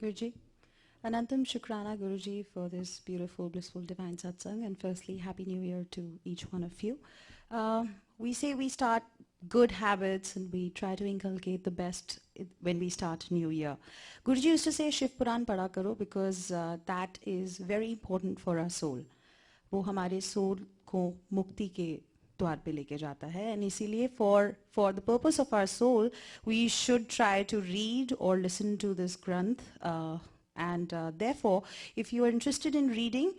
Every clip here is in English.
Guruji. Anantam Shukrana Guruji for this beautiful, blissful, divine satsang. And firstly, Happy New Year to each one of you. We say we start good habits and we try to inculcate the best when we start New Year. Guruji used to say Shivpuran pada karo because that is very important for our soul. वो हमारे soul को मुक्ति के द्वार पे लेके जाता है, and इसीलिए for the purpose of our soul we should try to read or listen to this granth, and therefore if you are interested in reading,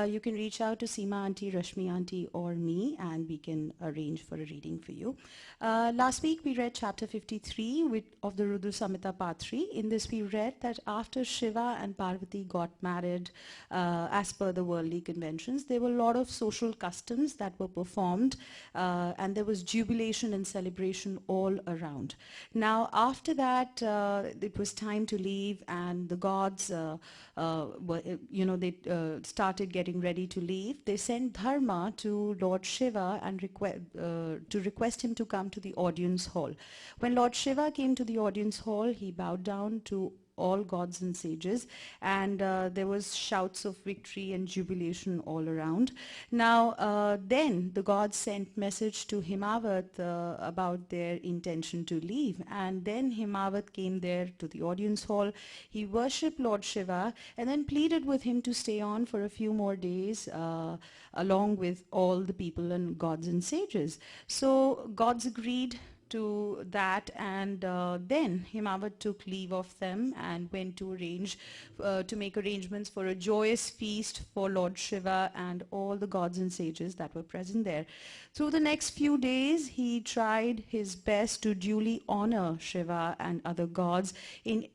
you can reach out to Seema auntie, Rashmi auntie or me, and we can arrange for a reading for you. Last week we read chapter 53 of the Rudra Samhita part 3. In this we read that after Shiva and Parvati got married, as per the worldly conventions, there were a lot of social customs that were performed, and there was jubilation and celebration all around. Now after that, it was time to leave, and the gods they started getting ready to leave. They sent Dharma to Lord Shiva and to request him to come to the audience hall. When Lord Shiva came to the audience hall, he bowed down to all gods and sages, and there was shouts of victory and jubilation all around. Now then the gods sent message to Himavat about their intention to leave, and then Himavat came there to the audience hall. He worshipped Lord Shiva and then pleaded with him to stay on for a few more days along with all the people and gods and sages. So gods agreed to that, and then Himavat took leave of them and went to make arrangements for a joyous feast for Lord Shiva and all the gods and sages that were present there. Through the next few days, he tried his best to duly honor Shiva and other gods in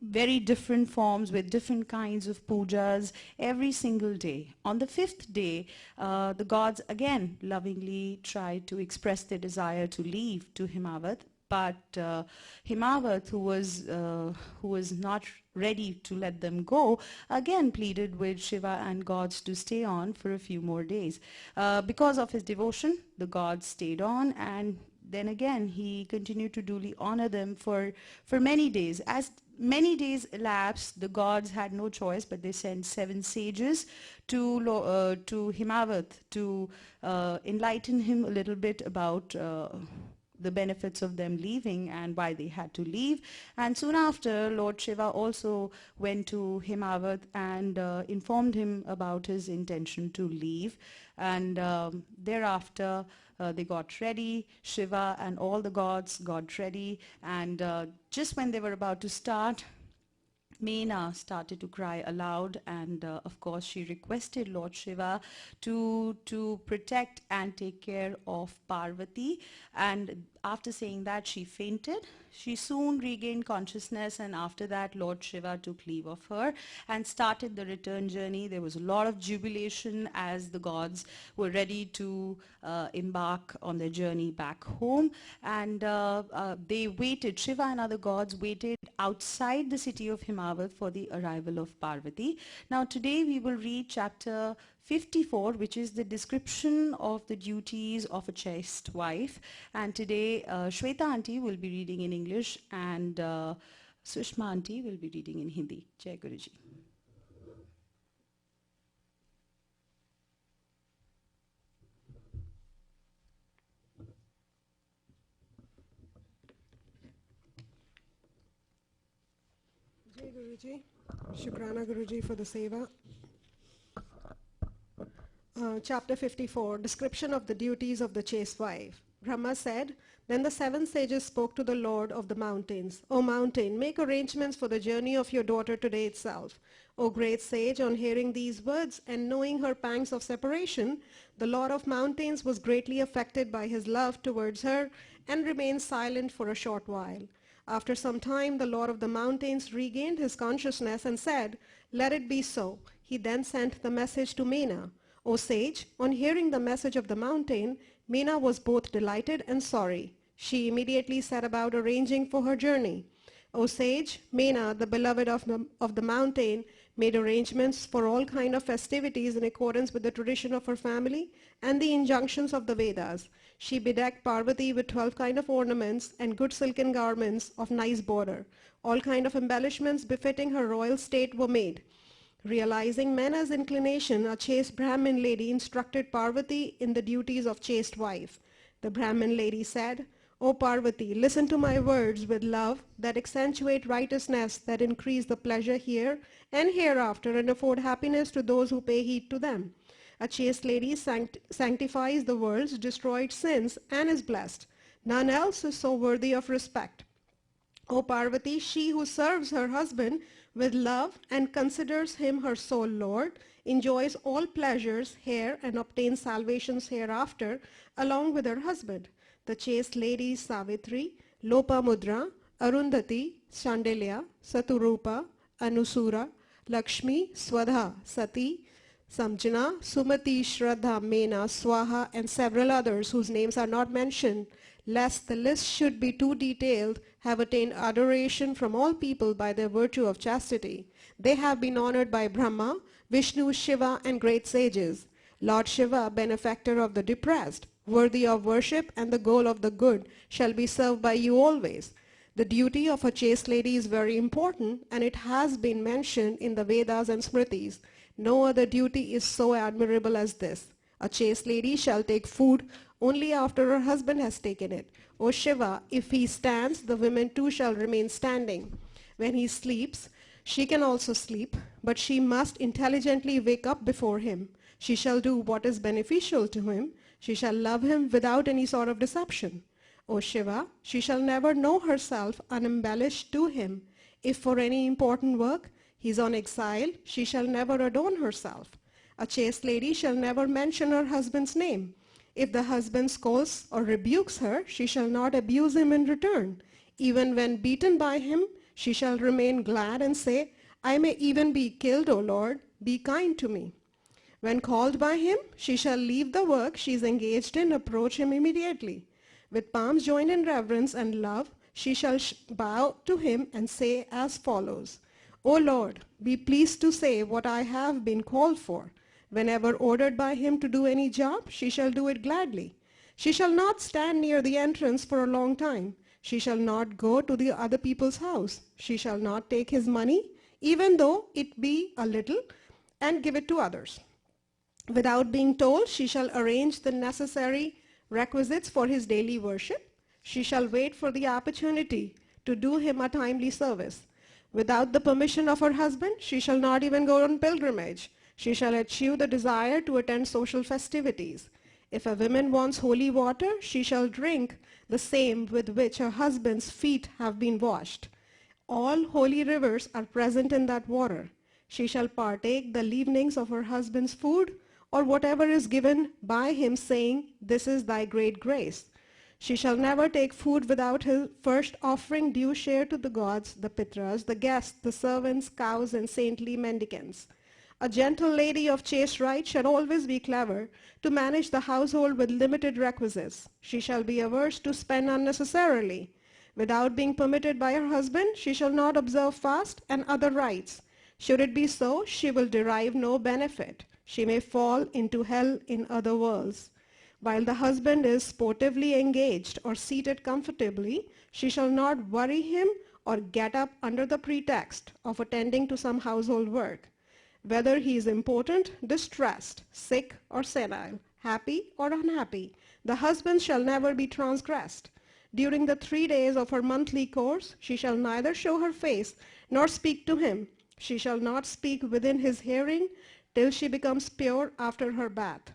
very different forms with different kinds of pujas every single day. On the 5th day, the gods again lovingly tried to express their desire to leave to Himavat, but Himavat, who was not ready to let them go, again pleaded with Shiva and gods to stay on for a few more days. Because of his devotion, the gods stayed on, and then again he continued to duly honor them for many days. As many days elapsed, the gods had no choice, but they sent 7 sages to Himavat to enlighten him a little bit about the benefits of them leaving and why they had to leave. And soon after, Lord Shiva also went to Himavat and informed him about his intention to leave. And thereafter, they got ready. Shiva and all the gods got ready, and just when they were about to start, Meena started to cry aloud, and of course she requested Lord Shiva to protect and take care of Parvati, and after saying that she fainted. She soon regained consciousness, and after that Lord Shiva took leave of her and started the return journey. There was a lot of jubilation as the gods were ready to embark on their journey back home, and they waited, Shiva and other gods waited outside the city of Himavat for the arrival of Parvati. Now today we will read chapter 54, which is the description of the duties of a chaste wife, and today Shweta auntie will be reading in English and Sushma auntie will be reading in Hindi. Jai Guruji. Jai Guruji. Shukrana Guruji for the seva. Chapter 54, description of the duties of the chaste wife. Brahma said, then the 7 sages spoke to the Lord of the mountains. O mountain, make arrangements for the journey of your daughter today itself. O great sage, on hearing these words and knowing her pangs of separation, the Lord of mountains was greatly affected by his love towards her and remained silent for a short while. After some time, the Lord of the mountains regained his consciousness and said, let it be so. He then sent the message to Meena. O sage, on hearing the message of the mountain, Meena was both delighted and sorry. She immediately set about arranging for her journey. O sage, Meena, the beloved of the mountain, made arrangements for all kind of festivities in accordance with the tradition of her family and the injunctions of the Vedas. She bedecked Parvati with 12 kind of ornaments and good silken garments of nice border. All kind of embellishments befitting her royal state were made. Realizing Mena's inclination, a chaste Brahmin lady instructed Parvati in the duties of chaste wife. The Brahmin lady said, O Parvati, listen to my words with love that accentuate righteousness, that increase the pleasure here and hereafter and afford happiness to those who pay heed to them. A chaste lady sanctifies the world's destroyed sins and is blessed. None else is so worthy of respect. O Parvati, she who serves her husband with love and considers him her sole Lord, enjoys all pleasures here and obtains salvations hereafter along with her husband. The chaste ladies Savitri, Lopamudra, Arundhati, Chandilya, Saturupa, Anusura, Lakshmi, Swadha, Sati, Samjana, Sumati, Shraddha, Mena, Swaha, and several others whose names are not mentioned, lest the list should be too detailed, have attained adoration from all people by their virtue of chastity. They have been honored by Brahma, Vishnu, Shiva, and great sages. Lord Shiva, benefactor of the depressed, worthy of worship and the goal of the good, shall be served by you always. The duty of a chaste lady is very important, and it has been mentioned in the Vedas and Smritis. No other duty is so admirable as this. A chaste lady shall take food only after her husband has taken it. O Shiva, if he stands, the women too shall remain standing. When he sleeps, she can also sleep, but she must intelligently wake up before him. She shall do what is beneficial to him. She shall love him without any sort of deception. O Shiva, she shall never know herself unembellished to him. If for any important work he is on exile, she shall never adorn herself. A chaste lady shall never mention her husband's name. If the husband scolds or rebukes her, she shall not abuse him in return. Even when beaten by him, she shall remain glad and say, I may even be killed, O Lord, be kind to me. When called by him, she shall leave the work she is engaged in, approach him immediately. With palms joined in reverence and love, she shall bow to him and say as follows, O Lord, be pleased to say what I have been called for. Whenever ordered by him to do any job, she shall do it gladly. She shall not stand near the entrance for a long time. She shall not go to the other people's house. She shall not take his money, even though it be a little, and give it to others. Without being told, she shall arrange the necessary requisites for his daily worship. She shall wait for the opportunity to do him a timely service. Without the permission of her husband, she shall not even go on pilgrimage. She shall eschew the desire to attend social festivities. If a woman wants holy water, she shall drink the same with which her husband's feet have been washed. All holy rivers are present in that water. She shall partake the leavenings of her husband's food, or whatever is given by him, saying, This is thy great grace. She shall never take food without his first offering due share to the gods, the Pitras, the guests, the servants, cows, and saintly mendicants. A gentle lady of chaste rite shall always be clever to manage the household with limited requisites. She shall be averse to spend unnecessarily. Without being permitted by her husband, she shall not observe fast and other rites. Should it be so, she will derive no benefit. She may fall into hell in other worlds. While the husband is sportively engaged or seated comfortably, she shall not worry him or get up under the pretext of attending to some household work. Whether he is important, distressed, sick, or senile, happy or unhappy, the husband shall never be transgressed. During the 3 days of her monthly course, she shall neither show her face nor speak to him. She shall not speak within his hearing till she becomes pure after her bath.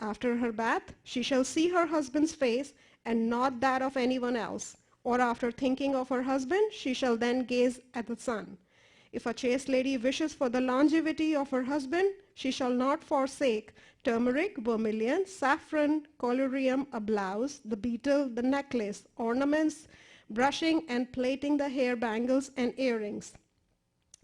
After her bath, she shall see her husband's face and not that of anyone else. Or after thinking of her husband, she shall then gaze at the sun. If a chaste lady wishes for the longevity of her husband, she shall not forsake turmeric, vermilion, saffron, collyrium, a blouse, the beetle, the necklace, ornaments, brushing and plaiting the hair, bangles, and earrings.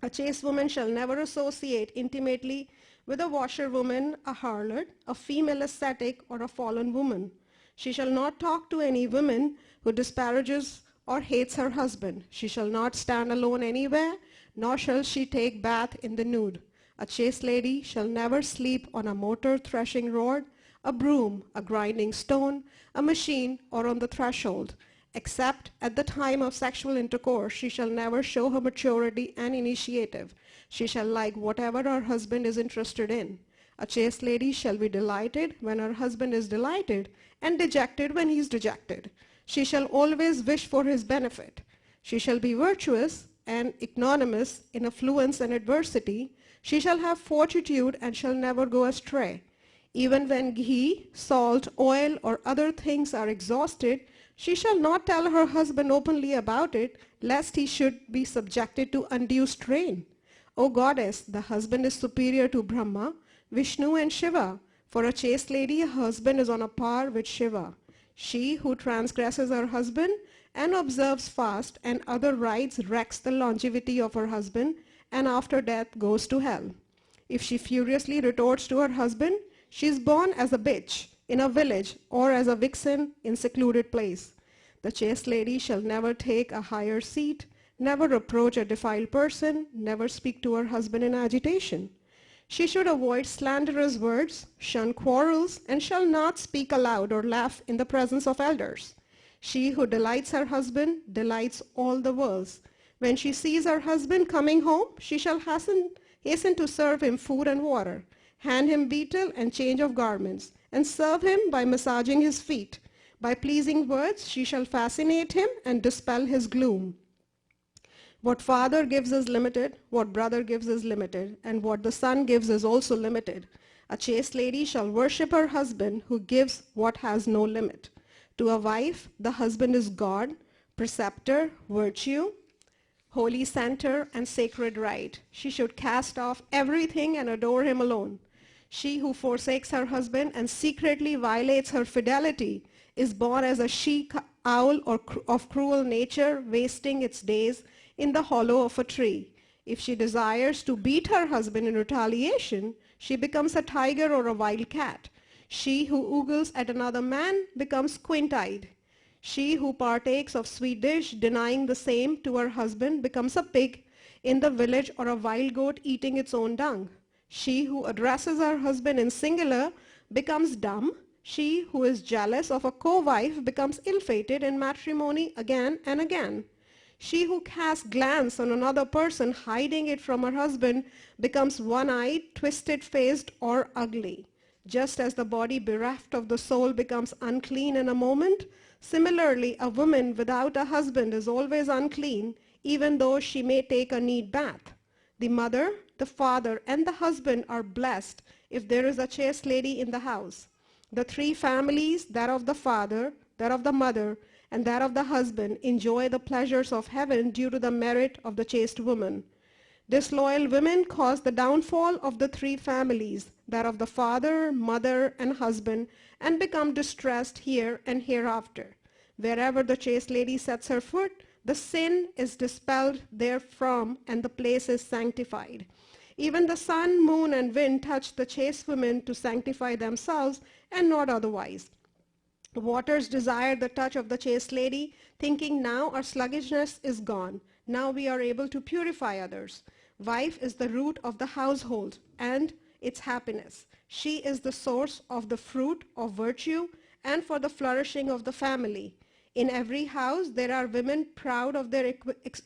A chaste woman shall never associate intimately with a washerwoman, a harlot, a female ascetic, or a fallen woman. She shall not talk to any woman who disparages or hates her husband. She shall not stand alone anywhere, nor shall she take bath in the nude. A chaste lady shall never sleep on a mortar threshing rod, a broom, a grinding stone, a machine, or on the threshold. Except at the time of sexual intercourse, she shall never show her maturity and initiative. She shall like whatever her husband is interested in. A chaste lady shall be delighted when her husband is delighted, and dejected when he is dejected. She shall always wish for his benefit. She shall be virtuous and economous in affluence and adversity. She shall have fortitude and shall never go astray. Even when ghee, salt, oil, or other things are exhausted, she shall not tell her husband openly about it, lest he should be subjected to undue strain. O goddess, the husband is superior to Brahma, Vishnu, and Shiva. For a chaste lady, her husband is on a par with Shiva. She who transgresses her husband and observes fast and other rites wrecks the longevity of her husband, and after death goes to hell. If she furiously retorts to her husband, she is born as a bitch in a village or as a vixen in secluded place. The chaste lady shall never take a higher seat, never reproach a defiled person, never speak to her husband in agitation. She should avoid slanderous words, shun quarrels, and shall not speak aloud or laugh in the presence of elders. She who delights her husband delights all the worlds. When she sees her husband coming home, she shall hasten to serve him food and water, hand him betel and change of garments, and serve him by massaging his feet. By pleasing words she shall fascinate him and dispel his gloom. What father gives is limited, what brother gives is limited, and what the son gives is also limited. A chaste lady shall worship her husband who gives what has no limit. To a wife, the husband is God, preceptor, virtue, holy center, and sacred right. She should cast off everything and adore him alone. She who forsakes her husband and secretly violates her fidelity is born as a she-owl of cruel nature, wasting its days in the hollow of a tree. If she desires to beat her husband in retaliation, she becomes a tiger or a wild cat. She who ogles at another man becomes squint-eyed. She who partakes of sweet dish, denying the same to her husband, becomes a pig in the village or a wild goat eating its own dung. She who addresses her husband in singular becomes dumb. She who is jealous of a co-wife becomes ill-fated in matrimony again and again. She who casts glance on another person, hiding it from her husband, becomes one-eyed, twisted-faced, or ugly. Just as the body bereft of the soul becomes unclean in a moment, similarly, a woman without a husband is always unclean, even though she may take a neat bath. The mother, the father, and the husband are blessed if there is a chaste lady in the house. The three families, that of the father, that of the mother, and that of the husband, enjoy the pleasures of heaven due to the merit of the chaste woman. Disloyal women cause the downfall of the three families, that of the father, mother, and husband, and become distressed here and hereafter. Wherever the chaste lady sets her foot, the sin is dispelled therefrom, and the place is sanctified. Even the sun, moon, and wind touch the chaste women to sanctify themselves, and not otherwise. The waters desire the touch of the chaste lady, thinking now our sluggishness is gone. Now we are able to purify others. Wife is the root of the household and its happiness. She is the source of the fruit of virtue and for the flourishing of the family. In every house there are women proud of their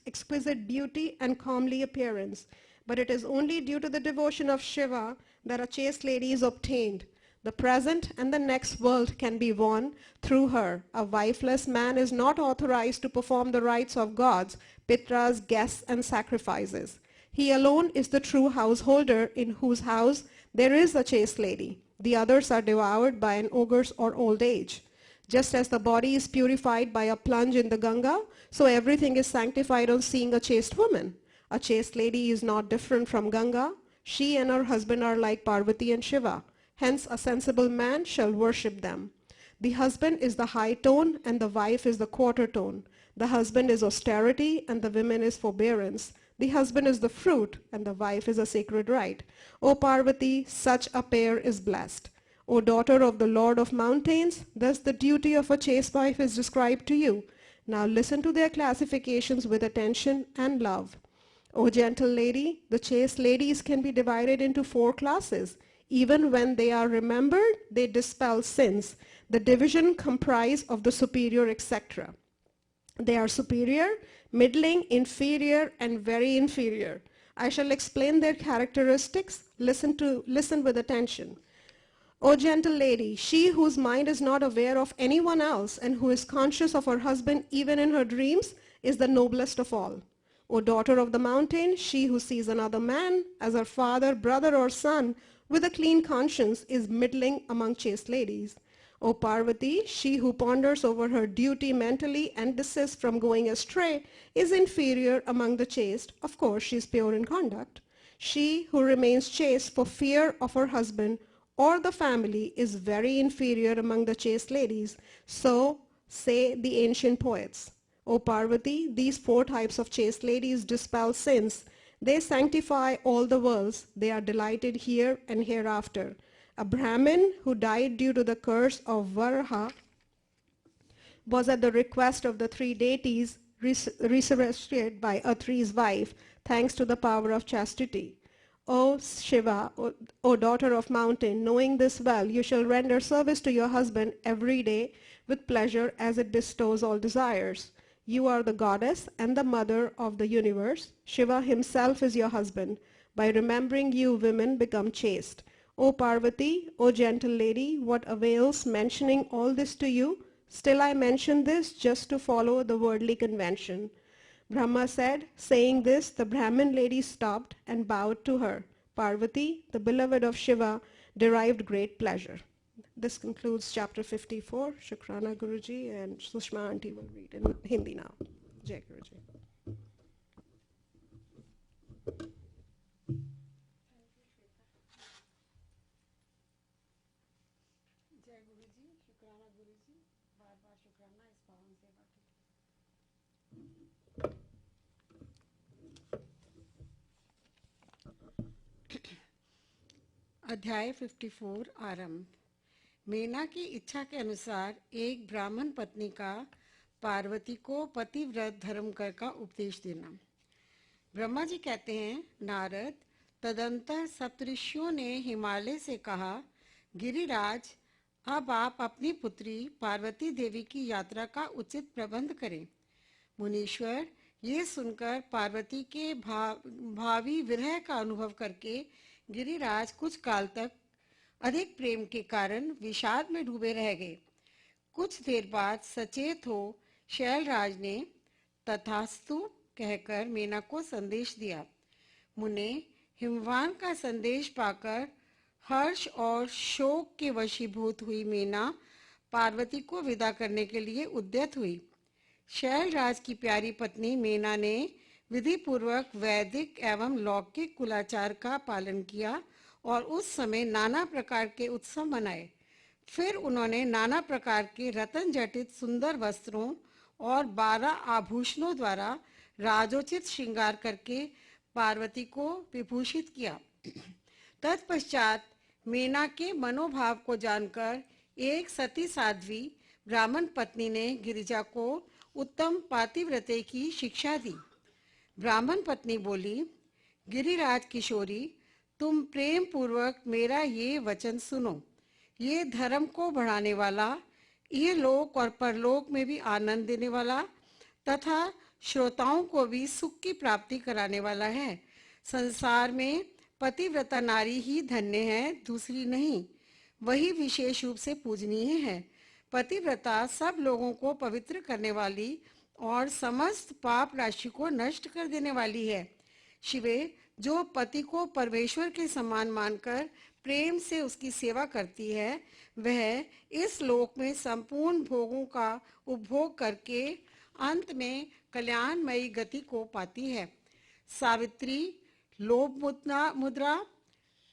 exquisite beauty and comely appearance. But it is only due to the devotion of Shiva that a chaste lady is obtained. The present and the next world can be won through her. A wifeless man is not authorized to perform the rites of gods, pitras, guests, and sacrifices. He alone is the true householder in whose house there is a chaste lady. The others are devoured by an ogre's or old age. Just as the body is purified by a plunge in the Ganga, so everything is sanctified on seeing a chaste woman. A chaste lady is not different from Ganga. She and her husband are like Parvati and Shiva. Hence, a sensible man shall worship them. The husband is the high tone and the wife is the quarter tone. The husband is austerity and the woman is forbearance. The husband is the fruit and the wife is a sacred right. O Parvati, such a pair is blessed. O daughter of the Lord of mountains, thus the duty of a chaste wife is described to you. Now listen to their classifications with attention and love. O gentle lady, the chaste ladies can be divided into 4 classes. Even when they are remembered, they dispel sins. The division comprise of the superior, etc. They are superior, middling, inferior, and very inferior. I shall explain their characteristics. Listen with attention. O gentle lady, she whose mind is not aware of anyone else and who is conscious of her husband even in her dreams is the noblest of all. O daughter of the mountain, she who sees another man as her father, brother, or son with a clean conscience is middling among chaste ladies. O Parvati, she who ponders over her duty mentally and desists from going astray is inferior among the chaste. Of course, she is pure in conduct. She who remains chaste for fear of her husband or the family is very inferior among the chaste ladies. So say the ancient poets. O Parvati, these 4 types of chaste ladies dispel sins. They sanctify all the worlds. They are delighted here and hereafter. A Brahmin who died due to the curse of Varaha was at the request of the 3 deities resurrected by Atri's wife, thanks to the power of chastity. O Shiva, O daughter of mountain, knowing this well, you shall render service to your husband every day with pleasure as it bestows all desires. You are the goddess and the mother of the universe. Shiva himself is your husband. By remembering you, women become chaste. O Parvati, O gentle lady, what avails mentioning all this to you? Still I mention this just to follow the worldly convention. Brahma said, saying this, the Brahmin lady stopped and bowed to her. Parvati, the beloved of Shiva, derived great pleasure. This concludes chapter 54. Shukrana Guruji, and Sushma Aunty will read in Hindi now. Jai Guruji. जय गुरु जी, शुक्राना गुरु जी, बार बार शुक्राना इस पावन सेवा के लिए। अध्याय 54 आरंभ। मीना की इच्छा के अनुसार एक ब्राह्मण पत्नी का पार्वती को पतिव्रत धर्म कर का उपदेश देना। ब्रह्मा जी कहते हैं, नारद, तदंतर सप्तऋषियों ने हिमालय से कहा, गिरिराज, अब आप अपनी पुत्री पार्वती देवी की यात्रा का उचित प्रबंध करें। मुनीश्वर ये सुनकर पार्वती के भावी विरह का अनुभव करके गिरिराज कुछ काल तक अधिक प्रेम के कारण विषाद में डूबे रह गए। कुछ देर बाद सचेत हो शैलराज ने तथास्तु कहकर मीना को संदेश दिया। मुने, हिमवान का संदेश पाकर हर्ष और शोक के वशीभूत हुई मीना पार्वती को विदा करने के लिए उद्यत हुई। शैलराज की प्यारी पत्नी मीना ने विधि पूर्वक वैदिक एवं लौकिक कुलाचार का पालन किया और उस समय नाना प्रकार के उत्सव मनाए। फिर उन्होंने नाना प्रकार के रतन जटित सुंदर वस्त्रों और 12 आभूषणों द्वारा राजोचित श्रृंगार करके पार्वती को विभूषित किया। तत्पश्चात मीना के मनोभाव को जानकर एक सती साध्वी ब्राह्मण पत्नी ने गिरिजा को उत्तम पातिव्रते की शिक्षा दी। ब्राह्मण पत्नी बोली, गिरिराज किशोरी, तुम प्रेम पूर्वक मेरा ये वचन सुनो। ये धर्म को बढ़ाने वाला, ये लोक और परलोक में भी आनंद देने वाला तथा श्रोताओं को भी सुख की प्राप्ति कराने वाला है। संसार में पतिव्रता नारी ही धन्य है, दूसरी नहीं। वही विशेष रूप से पूजनीय है। पतिव्रता सब लोगों को पवित्र करने वाली और समस्त पाप राशि को नष्ट कर देने वाली है। शिवे, जो पति को परमेश्वर के समान मानकर प्रेम से उसकी सेवा करती है, वह इस लोक में संपूर्ण भोगों का उपभोग करके अंत में कल्याणमयी गति को पाती है। सावित्री, लोभ मुद्रा,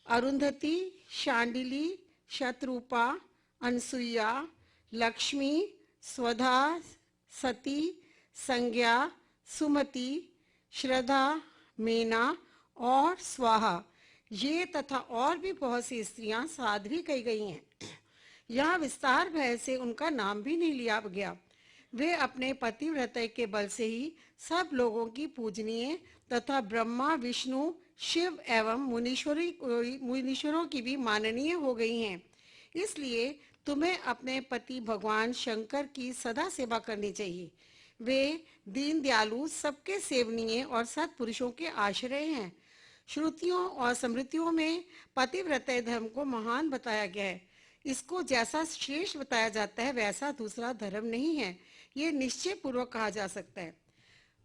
अरुंधति, शांडिली, शतरूपा, अनसुईया, लक्ष्मी, स्वधा, सती, संज्ञा, सुमति, श्रद्धा, मीना और स्वाहा, ये तथा और भी बहुत सी स्त्रियां साध्वी कही गई हैं। यहाँ विस्तार भय से उनका नाम भी नहीं लिया गया। वे अपने पतिव्रता के बल से ही सब लोगों की पूजनीय तथा ब्रह्मा, विष्णु, शिव एवं मुनीश्वरों की भी माननीय हो गई हैं। इसलिए तुम्हें अपने पति भगवान शंकर की सदा सेवा करनी चाहिए। वे दीन दयालु, सबके सेवनीय और सत्पुरुषों के आश्रय हैं। श्रुतियों और स्मृतियों में पतिव्रता धर्म को महान बताया गया है। इसको जैसा श्रेष्ठ बताया जाता है वैसा दूसरा धर्म नहीं है, ये निश्चय पूर्वक कहा जा सकता है।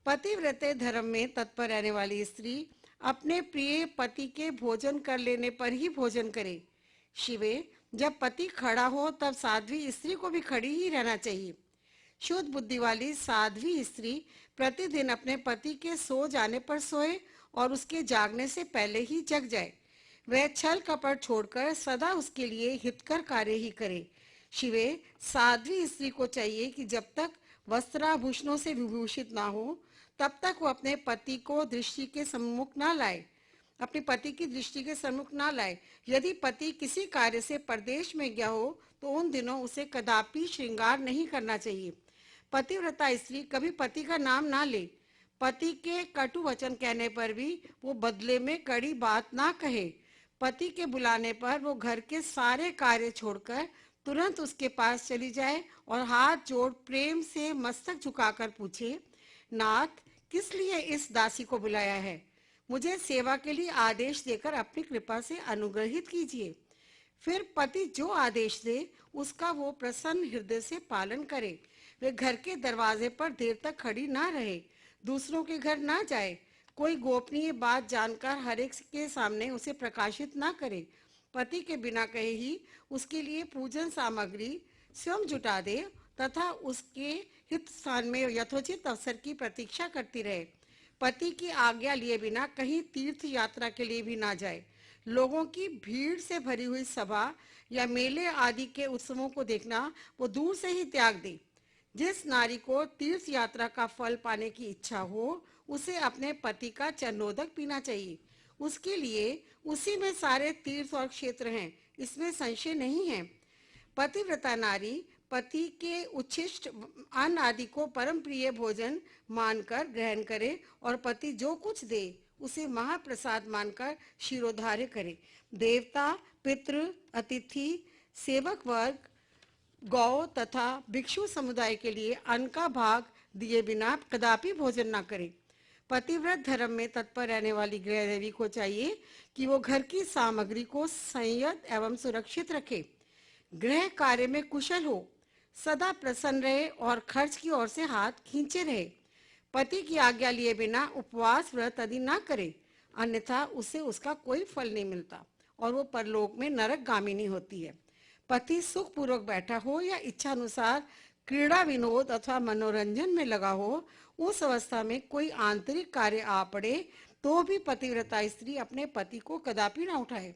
पतिव्रते धर्म में तत्पर रहने वाली स्त्री अपने प्रिय पति के भोजन कर लेने पर ही भोजन करे। शिवे, जब पति खड़ा हो तब साध्वी स्त्री को भी खड़ी ही रहना चाहिए। शुद्ध बुद्धि वाली साध्वी स्त्री प्रतिदिन अपने पति के सो जाने पर सोए और उसके जागने से पहले ही जग जाए। वह छल कपट छोड़कर सदा उसके लिए हितकर कार्य ही करे। शिवे, साध्वी स्त्री को चाहिए कि जब तक वस्त्राभूषणों से विभूषित ना हो तब तक वो अपने पति को दृष्टि के सम्मुख ना लाए, अपने पति की दृष्टि के सम्मुख ना लाए। यदि पति किसी कार्य से परदेश में गया हो तो उन दिनों उसे कदापि श्रृंगार नहीं करना चाहिए। पतिव्रता स्त्री कभी पति का नाम ना ले। पति के कटु वचन कहने पर भी वो बदले में कड़ी बात ना कहे। पति के बुलाने पर वो घर के सारे कार्य छोड़कर तुरंत उसके पास चली जाए और हाथ जोड़ प्रेम से मस्तक झुकाकर पूछे, नाथ, किस लिए इस दासी को बुलाया है? मुझे सेवा के लिए आदेश देकर अपनी कृपा से अनुग्रहित कीजिए। फिर पति जो आदेश दे उसका वो प्रसन्न हृदय से पालन करे। वे घर के दरवाजे पर देर तक खड़ी ना रहे, दूसरों के घर ना जाए, कोई गोपनीय बात जानकर हर एक के सामने उसे प्रकाशित ना करे। पति के बिना कहे ही उसके लिए पूजन सामग्री स्वयं जुटा दे तथा उसके हित स्थान में यथोचित अवसर की प्रतीक्षा करती रहे। पति की आज्ञा लिए बिना कहीं तीर्थ यात्रा के लिए भी ना जाए। लोगों की भीड़ से भरी हुई सभा या मेले आदि के उत्सवों को देखना वो दूर से ही त्याग दे। जिस नारी को तीर्थ यात्रा का फल पाने की इच्छा हो उसे अपने पति का चरणोदक पीना चाहिए। उसके लिए उसी में सारे तीर्थ और क्षेत्र हैं, इसमें संशय नहीं है। पतिव्रता नारी पति के उच्छिष्ट अन्न आदि को परम प्रिय भोजन मानकर ग्रहण करे और पति जो कुछ दे उसे महाप्रसाद मानकर शिरोधार्य करे। देवता, पितृ, अतिथि, सेवक वर्ग, गौ तथा भिक्षु समुदाय के लिए अन्न का भाग दिए बिना कदापि भोजन न करे। पतिव्रत धर्म में तत्पर रहने वाली गृह देवी को चाहिए कि वो घर की सामग्री को संयत एवं सुरक्षित रखे, गृह कार्य में कुशल हो, सदा प्रसन्न रहे और खर्च की ओर से हाथ खींचे रहे। पति की आज्ञा लिए बिना उपवास व्रत आदि ना करे, अन्यथा उसे उसका कोई फल नहीं मिलता और वो परलोक में नरकगामिनी होती है। पति सुख पूर्वक बैठा हो या इच्छा अनुसार क्रीड़ा विनोद अथवा मनोरंजन में लगा हो, उस अवस्था में कोई आंतरिक कार्य आ पड़े तो भी पतिव्रता स्त्री अपने पति को कदापि ना उठाए।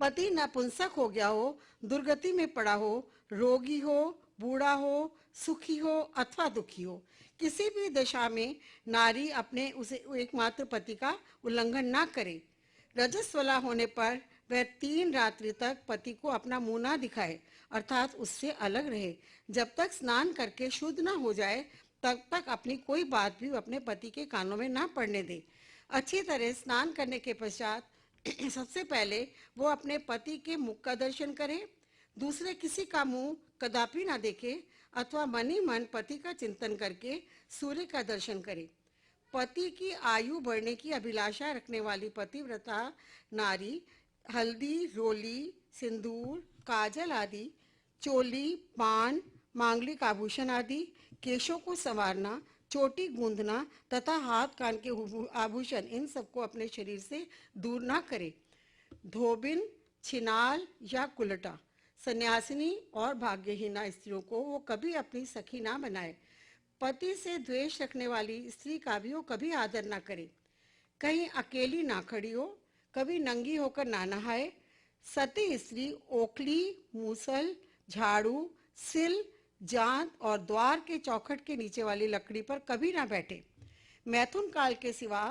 पति नपुंसक हो गया हो, दुर्गति में पड़ा हो, रोगी हो, बूढ़ा हो, सुखी हो अथवा दुखी हो, किसी भी दशा में नारी अपने उसे एकमात्र पति का उल्लंघन ना करे। रजस्वला होने पर वह 3 रात्रि तक पति को अपना मुंह ना दिखाए, अर्थात उससे अलग रहे। जब तक स्नान करके शुद्ध ना हो जाए तब तक अपनी कोई बात भी अपने पति के कानों में ना पड़ने दे। अच्छी तरह स्नान करने के पश्चात सबसे पहले वो अपने पति के मुख का दर्शन करे, दूसरे किसी का मुंह कदापि ना देखे अथवा मन ही मन पति का चिंतन करके सूर्य का दर्शन करे। पति की आयु बढ़ने की अभिलाषा रखने वाली पतिव्रता नारी हल्दी, रोली, सिंदूर, काजल आदि, चोली, पान, मांगलिक आभूषण आदि, केशों को संवारना, चोटी गूंदना तथा हाथ कान के आभूषण, इन सबको अपने शरीर से दूर ना करे। धोबिन, छिनाल या कुलटा, सन्यासिनी और भाग्यहीना स्त्रियों को वो कभी अपनी सखी ना बनाए। पति से द्वेष रखने वाली स्त्री का भी वो कभी आदर ना करे। कहीं अकेली ना खड़ी हो, कभी नंगी होकर ना नहाए। सती स्त्री ओखली, मूसल, झाड़ू, सिल, जांत और द्वार के चौखट के नीचे वाली लकड़ी पर कभी ना बैठे। मैथुन काल के सिवा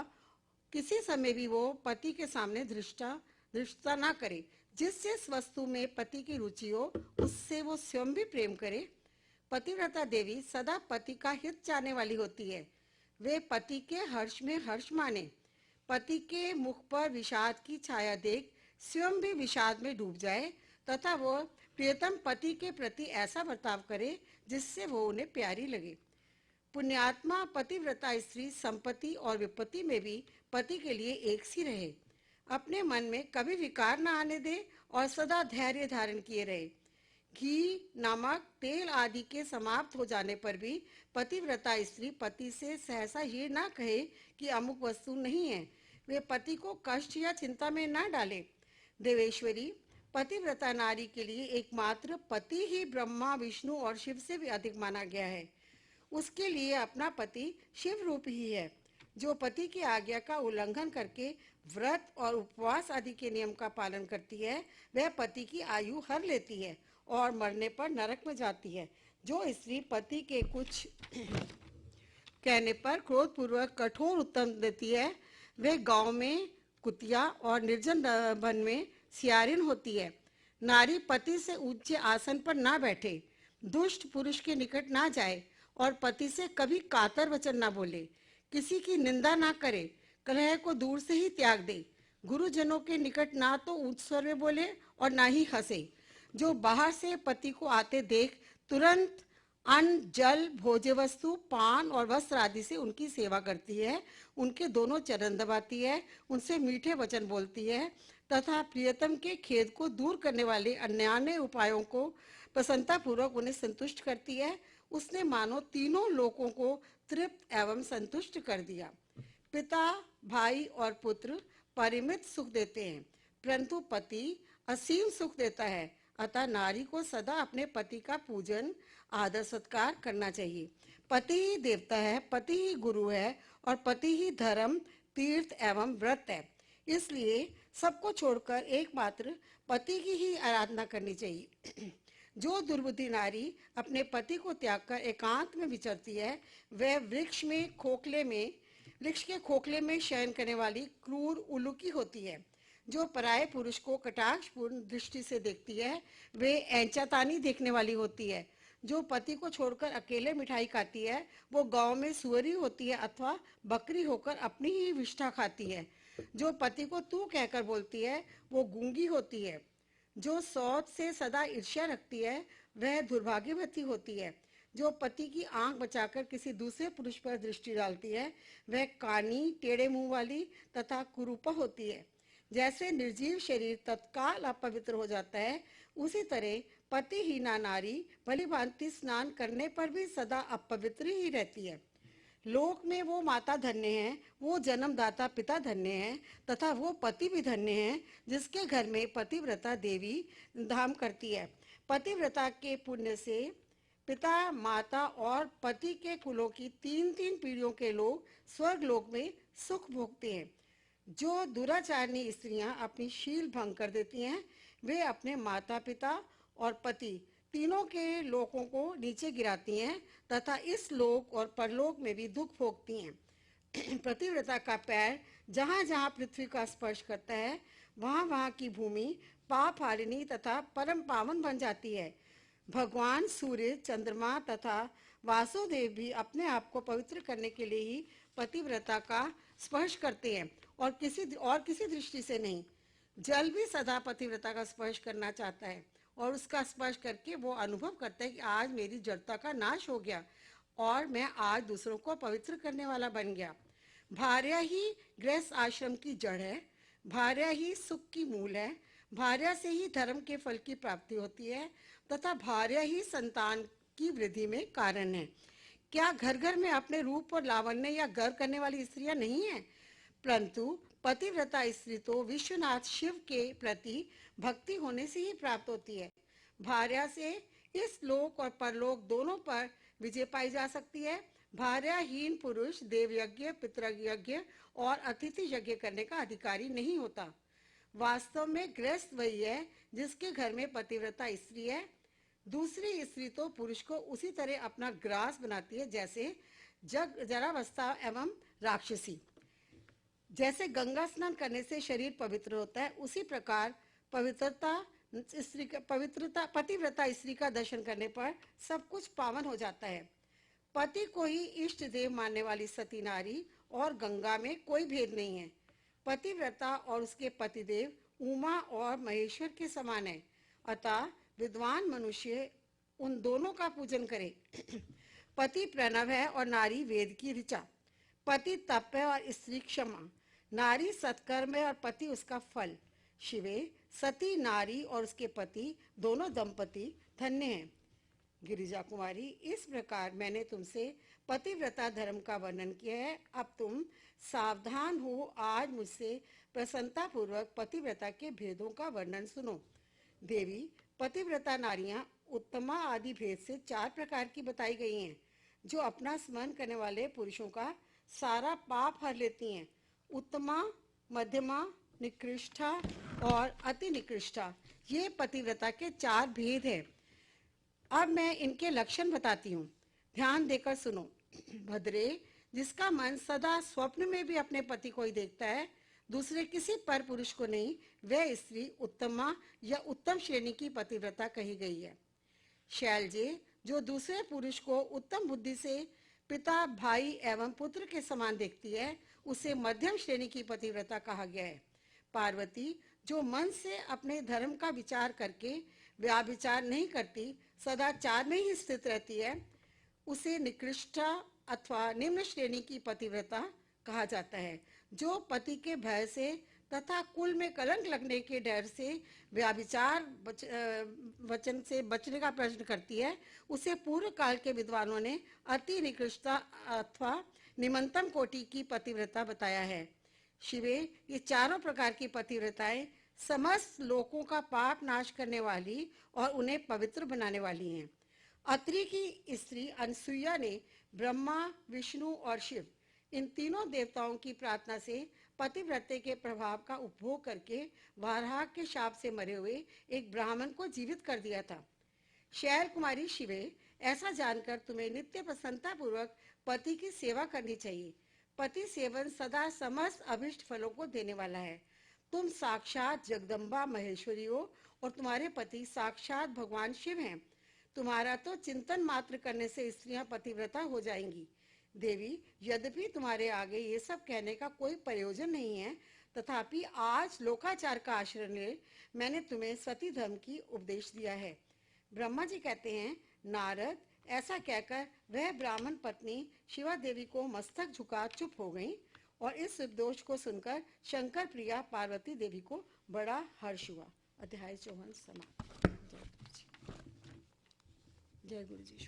किसी समय भी वो पति के सामने धृष्टता ना करे। जिस वस्तु में पति की रुचि हो उससे वो स्वयं भी प्रेम करे। पतिव्रता देवी सदा पति का हित चाहने वाली होती है। वे पति के हर्ष में हर्ष माने। पति के मुख पर विषाद की छाया देख स्वयं भी विषाद में डूब जाए तथा वो प्रियतम पति के प्रति ऐसा बर्ताव करे जिससे वो उन्हें प्यारी लगे। पुण्यात्मा पतिव्रता स्त्री संपत्ति और विपत्ति में भी पति के लिए एक सी रहे, अपने मन में कभी विकार न आने दे और सदा धैर्य धारण किए रहे। घी, नमक, तेल आदि के समाप्त हो जाने पर भी पतिव्रता स्त्री पति से सहसा ये ना कहे कि अमुक वस्तु नहीं है। वे पति को कष्ट या चिंता में ना डाले। देवेश्वरी, पतिव्रता नारी के लिए एकमात्र पति ही ब्रह्मा, विष्णु और शिव से भी अधिक माना गया है। उसके लिए अपना पति शिव रूप ही है। जो पति की आज्ञा का उल्लंघन करके व्रत और उपवास आदि के नियम का पालन करती है, वह पति की आयु हर लेती है और मरने पर नरक में जाती है। जो स्त्री पति के कुछ कहने पर क्रोधपूर्वक कठोर उत्तर देती है, वे गांव में कुतिया और निर्जन वन में सियारिन होती है। नारी पति से ऊंचे आसन पर ना बैठे, दुष्ट पुरुष के निकट ना जाए और पति से कभी कातर वचन ना बोले, किसी की निंदा ना करे, कलह को दूर से ही त्याग दे, गुरुजनों के निकट ना तो ऊंच स्वर में बोले और ना ही हंसे। जो बाहर से पति को आते देख तुरंत अन्न, जल, भोज्य वस्तु, पान और वस्त्र आदि से उनकी सेवा करती है, उनके दोनों चरण दबाती है, उनसे मीठे वचन बोलती है तथा प्रियतम के खेद को दूर करने वाले अन्यान्य उपायों को प्रसन्नतापूर्वक उन्हें संतुष्ट करती है, उसने मानो तीनों लोकों को तृप्त एवं संतुष्ट कर दिया। पिता, भाई और पुत्र परिमित सुख देते हैं, परंतु पति असीम सुख देता है। अतः नारी को सदा अपने पति का पूजन, आदर सत्कार करना चाहिए। पति ही देवता है, पति ही गुरु है और पति ही धर्म, तीर्थ एवं व्रत है। इसलिए सबको छोड़कर एकमात्र पति की ही आराधना करनी चाहिए। जो दुर्बुद्धि नारी अपने पति को त्यागकर एकांत में विचरती है, वह वृक्ष के खोखले में शयन करने वाली क्रूर उल्लूकी होती है। जो पराये पुरुष को कटाक्षपूर्ण दृष्टि से देखती है, वे ऐंचातानी देखने वाली होती है। जो पति को छोड़कर अकेले मिठाई खाती है, वो गांव में सुअरी होती है अथवा बकरी होकर अपनी ही विष्ठा खाती है। जो पति को तू कहकर बोलती है, वो गूंगी होती है। जो सौत से सदा ईर्ष्या रखती है, वह दुर्भाग्यवती होती है। जो पति की आंख बचाकर किसी दूसरे पुरुष पर दृष्टि डालती है, वह कानी, टेढ़े मुंह वाली तथा कुरूपा होती है। जैसे निर्जीव शरीर तत्काल अपवित्र हो जाता है, उसी तरह पतिहीना नारी भली भांति स्नान करने पर भी सदा अपवित्र ही रहती है। लोक में वो माता धन्य है, वो जन्मदाता पिता धन्य है तथा वो पति भी धन्य है जिसके घर में पतिव्रता देवी धाम करती है। पतिव्रता के पुण्य से पिता, माता और पति के कुलों की 3-3 पीढ़ियों के लोग स्वर्ग लोक में सुख भोगते हैं। जो दुराचारणी स्त्रियां अपनी शील भंग कर देती हैं, वे अपने माता पिता और पति तीनों के लोकों को नीचे गिराती हैं तथा इस लोक और परलोक में भी दुख भोगती हैं। पतिव्रता का पैर जहाँ जहाँ पृथ्वी का स्पर्श करता है, वहाँ वहाँ की भूमि पाप हारिणी तथा परम पावन बन जाती है। भगवान सूर्य, चंद्रमा तथा वासुदेव भी अपने आप को पवित्र करने के लिए ही पतिव्रता का स्पर्श करते हैं और किसी दृष्टि से नहीं। जल भी सदा पतिव्रता का स्पर्श करना चाहता है और उसका स्पर्श करके वो अनुभव करता है कि आज मेरी जड़ता का नाश हो गया और मैं आज दूसरों को पवित्र करने वाला बन गया। भार्या ही गृहस्थ आश्रम की जड़ है, भार्या ही सुख की मूल है, भार्या से ही धर्म के फल की प्राप्ति होती है तथा भार्या ही संतान की वृद्धि में कारण है। क्या घर घर में अपने रूप और लावण्य या गर्व करने वाली स्त्रियां नहीं हैं? परंतु पतिव्रता स्त्री तो विश्वनाथ शिव के प्रति भक्ति होने से ही प्राप्त होती है। भार्या से इस लोक और परलोक दोनों पर विजय पाई जा सकती है। भार्याहीन पुरुष देवयज्ञ, पितृयज्ञ और अतिथि यज्ञ करने का अधिकारी नहीं होता। वास्तव में गृहस्थ वही है जिसके घर में पतिव्रता स्त्री है। दूसरी स्त्री तो पुरुष को उसी तरह अपना ग्रास बनाती है जैसे जरावस्था एवं राक्षसी। जैसे गंगा स्नान करने से शरीर पवित्र होता है, उसी प्रकार पतिव्रता स्त्री का दर्शन करने पर सब कुछ पावन हो जाता है। पति को ही इष्ट देव मानने वाली सती नारी और गंगा में कोई भेद नहीं है। पतिव्रता और उसके पतिदेव उमा और महेश्वर के समान है। अतः विद्वान मनुष्य उन दोनों का पूजन करे। पति प्रणव है और नारी वेद की ऋचा। पति तप है और स्त्री क्षमा। नारी सत्कर्म है और पति उसका फल। शिवे, सती नारी और उसके पति दोनों दंपति धन्य हैं। गिरिजा कुमारी, इस प्रकार मैंने तुमसे पतिव्रता धर्म का वर्णन किया है। अब तुम सावधान हो, आज मुझसे प्रसन्नता पूर्वक पतिव्रता के भेदों का वर्णन सुनो। देवी, पतिव्रता नारियां उत्तमा आदि भेद से 4 प्रकार की बताई गई हैं, जो अपना स्मरण करने वाले पुरुषों का सारा पाप हर लेती हैं। उत्तमा, मध्यमा, निकृष्टा और अति निकृष्टा, ये पतिव्रता के 4 भेद हैं। अब मैं इनके लक्षण बताती हूँ, ध्यान देकर सुनो। भद्रे, जिसका मन सदा स्वप्न में भी अपने पति को ही देखता है, दूसरे किसी पर पुरुष को नहीं, वह स्त्री उत्तमा या उत्तम श्रेणी की पतिव्रता कही गई है। शैलजे, जो दूसरे पुरुष को उत्तम बुद्धि से पिता, भाई एवं पुत्र के समान देखती है, उसे मध्यम श्रेणी की पतिव्रता कहा गया है। पार्वती, जो मन से अपने धर्म का विचार करके व्याभिचार नहीं करती, सदाचार में ही स्थित रहती है, उसे निकृष्टा अथवा निम्न श्रेणी की पतिव्रता कहा जाता है। जो पति के भय से तथा कुल में कलंक लगने के डर से व्याभिचार वचन से बचने का प्रयत्न करती है, उसे पूर्व काल के विद्वानों ने अति निकृष्टा अथवा निम्नतम कोटि की पतिव्रता बताया है। शिवे, ये चारों प्रकार की पतिव्रताएं समस्त लोकों का पाप नाश करने वाली और उन्हें पवित्र बनाने वाली हैं। अत्रि की स्त्री अनसुईया ने ब्रह्मा, विष्णु और शिव, इन तीनों देवताओं की प्रार्थना से पतिव्रते के प्रभाव का उपभोग करके वाराह के शाप से मरे हुए एक ब्राह्मण को जीवित कर दिया था। शैल कुमारी शिवे, ऐसा जानकर तुम्हें नित्य प्रसन्नता पूर्वक पति की सेवा करनी चाहिए। पति सेवन सदा समस्त अभिष्ट फलों को देने वाला है। तुम साक्षात जगदम्बा महेश्वरी हो और तुम्हारे पति साक्षात भगवान शिव हैं। तुम्हारा तो चिंतन मात्र करने से स्त्रियां पतिव्रता हो जाएंगी। देवी, यद्यपि तुम्हारे आगे ये सब कहने का कोई प्रयोजन नहीं है, तथापि आज लोकाचार का आश्रय ले मैंने तुम्हें सती धर्म की उपदेश दिया है। ब्रह्मा जी कहते हैं, नारद, ऐसा कहकर वह ब्राह्मण पत्नी शिवा देवी को मस्तक झुका चुप हो गई और इस उपदेश को सुनकर शंकर प्रिया पार्वती देवी को बड़ा हर्ष हुआ। अध्याय 54 समाप्त। जय गुरु जी।